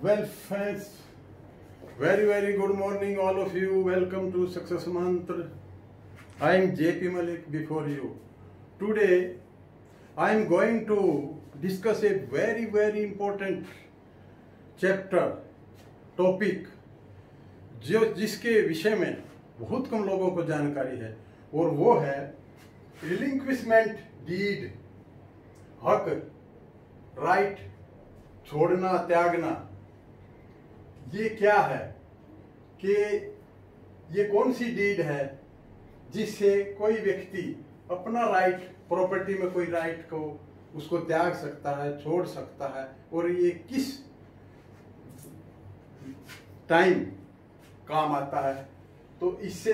Well, friends, very good morning, all of you. Welcome to Success Mantra. I am JP Malik before you. Today, I am going to discuss a very important chapter, topic, जिसके विषय में बहुत कम लोगों को जानकारी है, और वो है रिलिंक्विशमेंट डीड, हक, राइट, छोड़ना, त्यागना। ये क्या है कि ये कौन सी डीड है जिससे कोई व्यक्ति अपना राइट, प्रॉपर्टी में कोई राइट को उसको त्याग सकता है, छोड़ सकता है, और ये किस टाइम काम आता है, तो इससे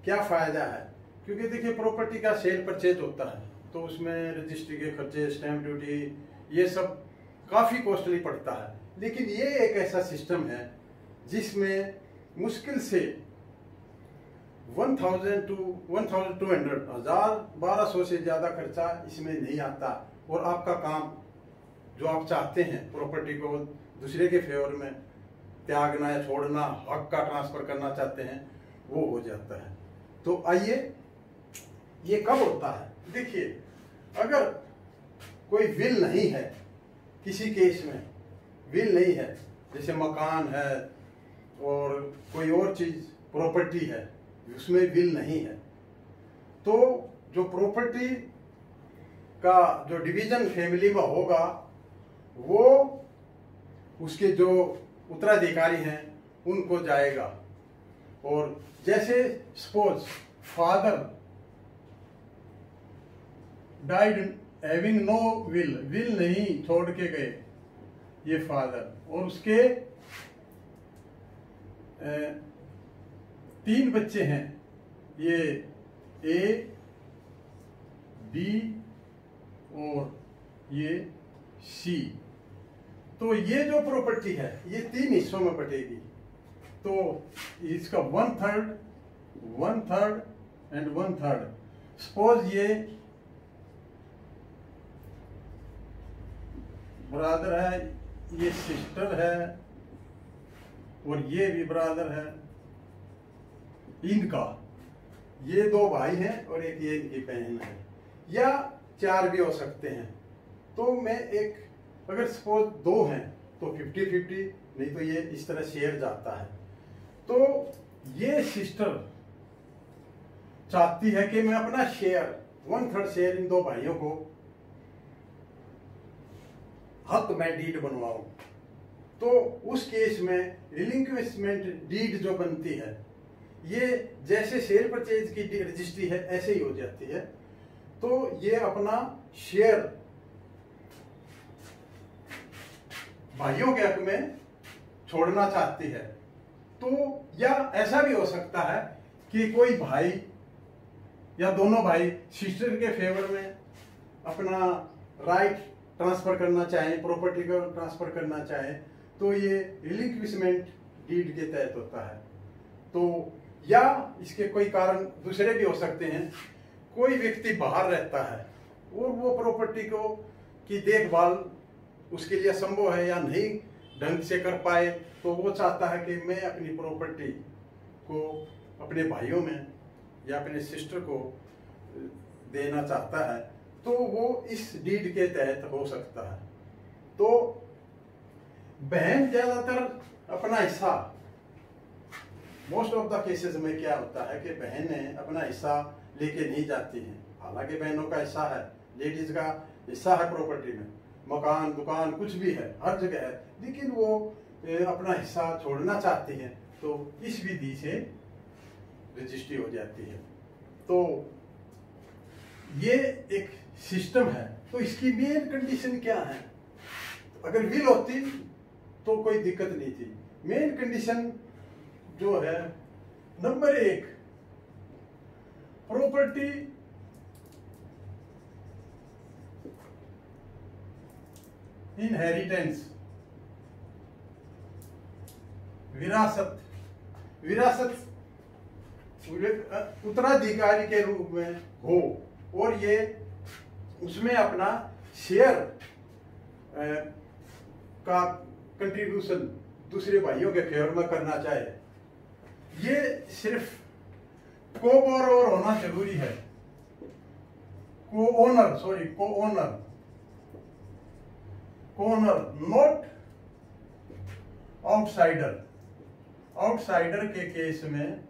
क्या फायदा है। क्योंकि देखिए, प्रॉपर्टी का सेल परचेज होता है तो उसमें रजिस्ट्री के खर्चे, स्टैंप ड्यूटी, ये सब काफी कॉस्टली पड़ता है। लेकिन ये एक ऐसा सिस्टम है जिसमें मुश्किल से 1000 to 1200 1200 से ज्यादा खर्चा इसमें नहीं आता, और आपका काम जो आप चाहते हैं प्रॉपर्टी को दूसरे के फेवर में त्यागना या छोड़ना, हक का ट्रांसफर करना चाहते हैं, वो हो जाता है। तो आइए, ये कब होता है। देखिए, अगर कोई विल नहीं है, किसी केस में विल नहीं है, जैसे मकान है और कोई और चीज प्रॉपर्टी है, उसमें विल नहीं है, तो जो प्रॉपर्टी का जो डिवीजन फैमिली में होगा, वो उसके जो उत्तराधिकारी हैं उनको जाएगा। और जैसे suppose father died having no will, will नहीं छोड़ के गए ये फादर, और उसके 3 बच्चे हैं, ये ए, बी और ये सी। तो ये जो प्रॉपर्टी है ये 3 हिस्सों में बटेगी। तो इसका 1/3, 1/3 एंड 1/3। सपोज ये ब्रदर है, ये सिस्टर है, और ये भी ब्रदर है। इनका ये 2 भाई हैं और एक ये इनकी बहन है, या 4 भी हो सकते हैं। तो मैं एक, अगर सपोज 2 हैं तो 50-50, नहीं तो ये इस तरह शेयर जाता है। तो ये सिस्टर चाहती है कि मैं अपना शेयर 1/3 शेयर इन 2 भाइयों को हक में डीड बनवाऊं। तो उस केस में रिलिंक्विशमेंट डीड जो बनती है, ये जैसे शेयर परचेज की रजिस्ट्री है ऐसे ही हो जाती है। तो ये अपना शेयर भाइयों के हक में छोड़ना चाहती है। तो या ऐसा भी हो सकता है कि कोई भाई या दोनों भाई सिस्टर के फेवर में अपना राइट ट्रांसफर करना चाहें, प्रॉपर्टी को ट्रांसफर करना चाहें, तो ये रिलिंक्विशमेंट डीड के तहत होता है। तो या इसके कोई कारण दूसरे भी हो सकते हैं। कोई व्यक्ति बाहर रहता है और वो प्रॉपर्टी को की देखभाल उसके लिए संभव है या नहीं ढंग से कर पाए, तो वो चाहता है कि मैं अपनी प्रॉपर्टी को अपने भाइयों में या अपने सिस्टर को देना चाहता है, तो वो इस डीड के तहत हो सकता है। तो बहन ज्यादातर अपना हिस्सा, मोस्ट ऑफ द केसेस में क्या होता है कि बहनें अपना हिस्सा लेके नहीं जाती हैं। हालांकि बहनों का हिस्सा है, लेडीज का हिस्सा है प्रॉपर्टी में, मकान, दुकान, कुछ भी है, हर जगह है, लेकिन वो अपना हिस्सा छोड़ना चाहती हैं, तो इस विधि से रजिस्ट्री हो जाती है। तो ये एक सिस्टम है। तो इसकी मेन कंडीशन क्या है। अगर विल होती तो कोई दिक्कत नहीं थी। मेन कंडीशन जो है, नंबर 1, प्रॉपर्टी इनहेरिटेंस, विरासत, विरासत उत्तराधिकारी के रूप में हो, और ये उसमें अपना शेयर का कंट्रीब्यूशन दूसरे भाइयों के फेवर में करना चाहे, ये सिर्फ को-बोरोवर होना जरूरी है। को-ओनर नॉट आउटसाइडर। आउटसाइडर के केस में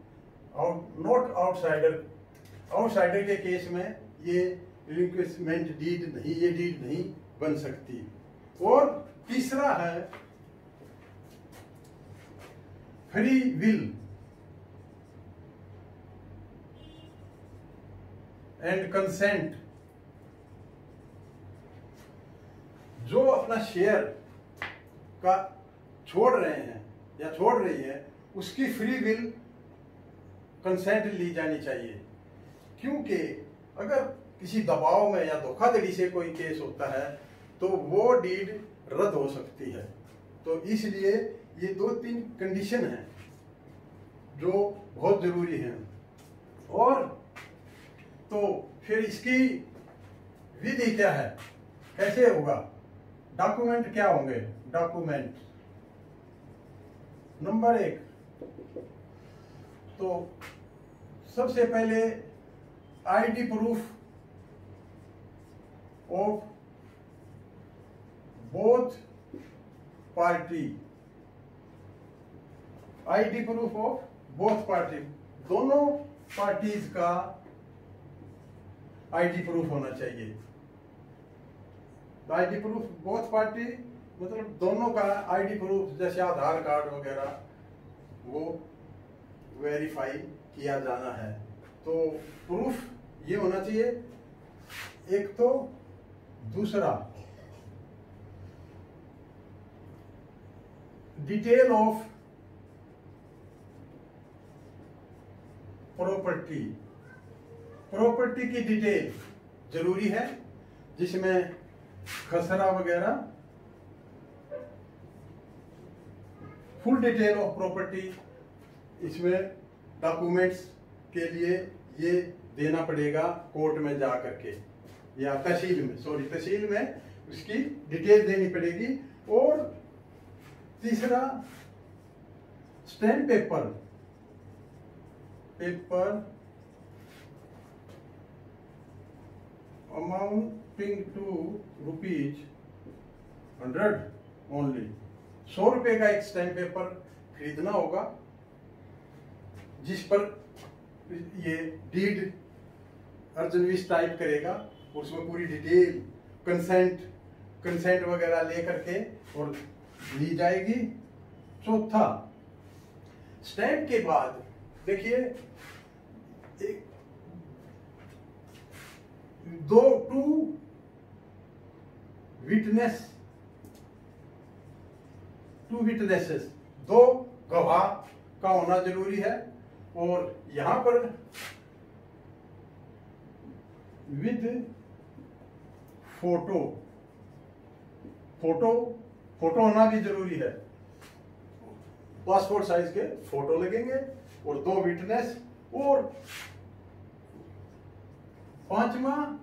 आउटसाइडर के केस में ये रिलिंक्विशमेंट डीड नहीं, ये डीड नहीं बन सकती। और तीसरा है फ्री विल एंड कंसेंट। जो अपना शेयर का छोड़ रहे हैं या छोड़ रही है, उसकी फ्री विल कंसेंट ली जानी चाहिए। क्योंकि अगर किसी दबाव में या धोखाधड़ी से कोई केस होता है तो वो डीड रद्द हो सकती है। तो इसलिए ये 2-3 कंडीशन हैं जो बहुत जरूरी हैं। और तो फिर इसकी विधि क्या है, कैसे होगा, डॉक्यूमेंट क्या होंगे। डॉक्यूमेंट नंबर 1, तो सबसे पहले ID proof of both party. ID proof of both party, दोनों पार्टीज का आईडी प्रूफ होना चाहिए। आईडी प्रूफ बोथ पार्टी मतलब दोनों का आईडी प्रूफ, जैसे आधार कार्ड वगैरह, वो वेरीफाई किया जाना है। तो प्रूफ ये होना चाहिए एक। तो दूसरा, डिटेल ऑफ प्रॉपर्टी। प्रॉपर्टी की डिटेल जरूरी है, जिसमें खसरा वगैरह, फुल डिटेल ऑफ प्रॉपर्टी इसमें डॉक्यूमेंट्स के लिए ये देना पड़ेगा कोर्ट में जा करके, या तहसील में उसकी डिटेल देनी पड़ेगी। और तीसरा, stamp paper amounting to ₹100 only. 100 रुपए का एक स्टैम्प पेपर खरीदना होगा, जिस पर ये डीड अर्जनविश टाइप करेगा, उसमें पूरी डिटेल कंसेंट वगैरह ले करके और ली जाएगी। चौथा, स्टैम्प के बाद देखिए टू विटनेसेस, 2 गवाह का होना जरूरी है। और यहां पर विद फोटो होना भी जरूरी है। पासपोर्ट साइज के फोटो लगेंगे और 2 विटनेस। और 5वां,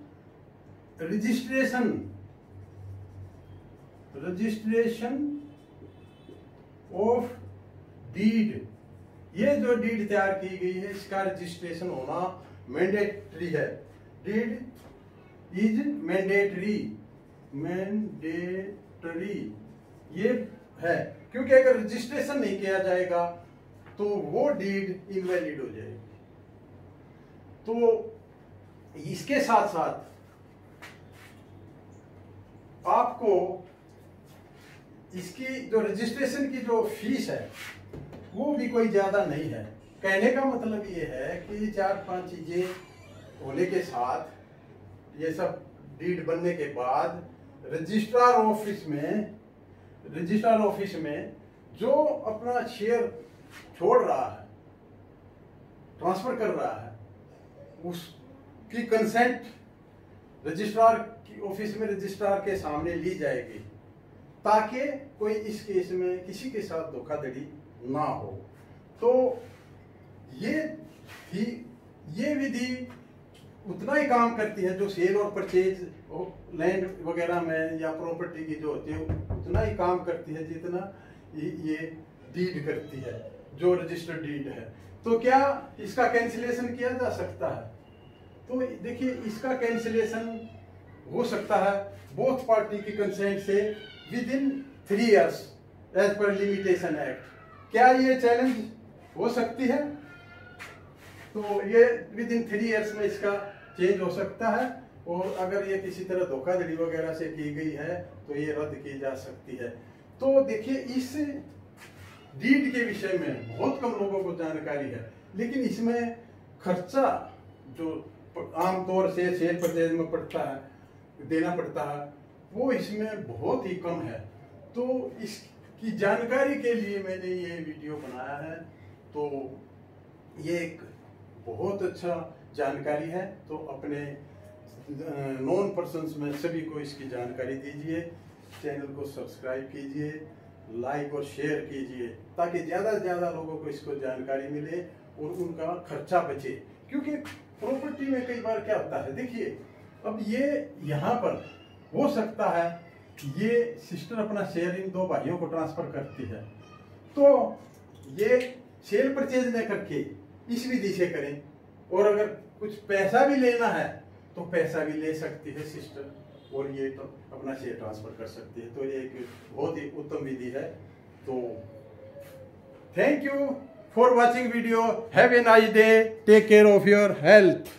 रजिस्ट्रेशन ऑफ डीड। ये जो डीड तैयार की गई है, इसका रजिस्ट्रेशन होना मैंडेटरी है। डीड इज मैंडेटरी ये है, क्योंकि अगर रजिस्ट्रेशन नहीं किया जाएगा तो वो डीड इनवैलिड हो जाएगी। तो इसके साथ साथ आपको इसकी जो रजिस्ट्रेशन की जो फीस है वो भी कोई ज्यादा नहीं है। कहने का मतलब ये है कि 4-5 चीजें होने के साथ, ये सब डीड बनने के बाद रजिस्ट्रार ऑफिस में जो अपना शेयर छोड़ रहा है, ट्रांसफर कर रहा है, उसकी कंसेंट रजिस्ट्रार की ऑफिस में रजिस्ट्रार के सामने ली जाएगी, ताकि कोई इस केस में किसी के साथ धोखाधड़ी ना हो। तो ये विधि उतना ही काम करती है जो सेल और परचेज लैंड वगैरह में या प्रॉपर्टी की जो होती है, उतना ही काम करती है जितना ये डीड करती है, जो रजिस्टर्ड डीड है। तो क्या इसका कैंसिलेशन किया जा सकता है? तो देखिए, इसका कैंसिलेशन हो सकता है बोथ पार्टी की कंसेंट से विद इन 3 years एज पर लिमिटेशन एक्ट। क्या ये चैलेंज हो सकती है? तो ये विद इन 3 years में इसका चेंज हो सकता है, और अगर ये किसी तरह धोखाधड़ी वगैरह से की गई है तो ये रद्द की जा सकती है। तो देखिए, इस डीड के विषय में बहुत कम लोगों को जानकारी है, लेकिन इसमें खर्चा जो आमतौर से शेयर परचेज में पड़ता है, देना पड़ता है, वो इसमें बहुत ही कम है। तो इसकी जानकारी के लिए मैंने ये वीडियो बनाया है। तो ये एक बहुत अच्छा जानकारी है, तो अपने नॉन पर्सन्स में सभी को इसकी जानकारी दीजिए, चैनल को सब्सक्राइब कीजिए, लाइक और शेयर कीजिए, ताकि ज़्यादा से ज़्यादा लोगों को इसको जानकारी मिले और उनका खर्चा बचे। क्योंकि प्रॉपर्टी में कई बार क्या होता है, देखिए अब ये यहाँ पर हो सकता है ये सिस्टर अपना शेयर इन 2 भाइयों को ट्रांसफर करती है, तो ये सेल परचेज न करके इस विधि से करें, और अगर कुछ पैसा भी लेना है तो पैसा भी ले सकती है सिस्टर, और ये तो अपना शेयर ट्रांसफर कर सकती है। तो ये एक बहुत ही उत्तम विधि है। तो thank you for watching video. Have a nice day. Take care of your health.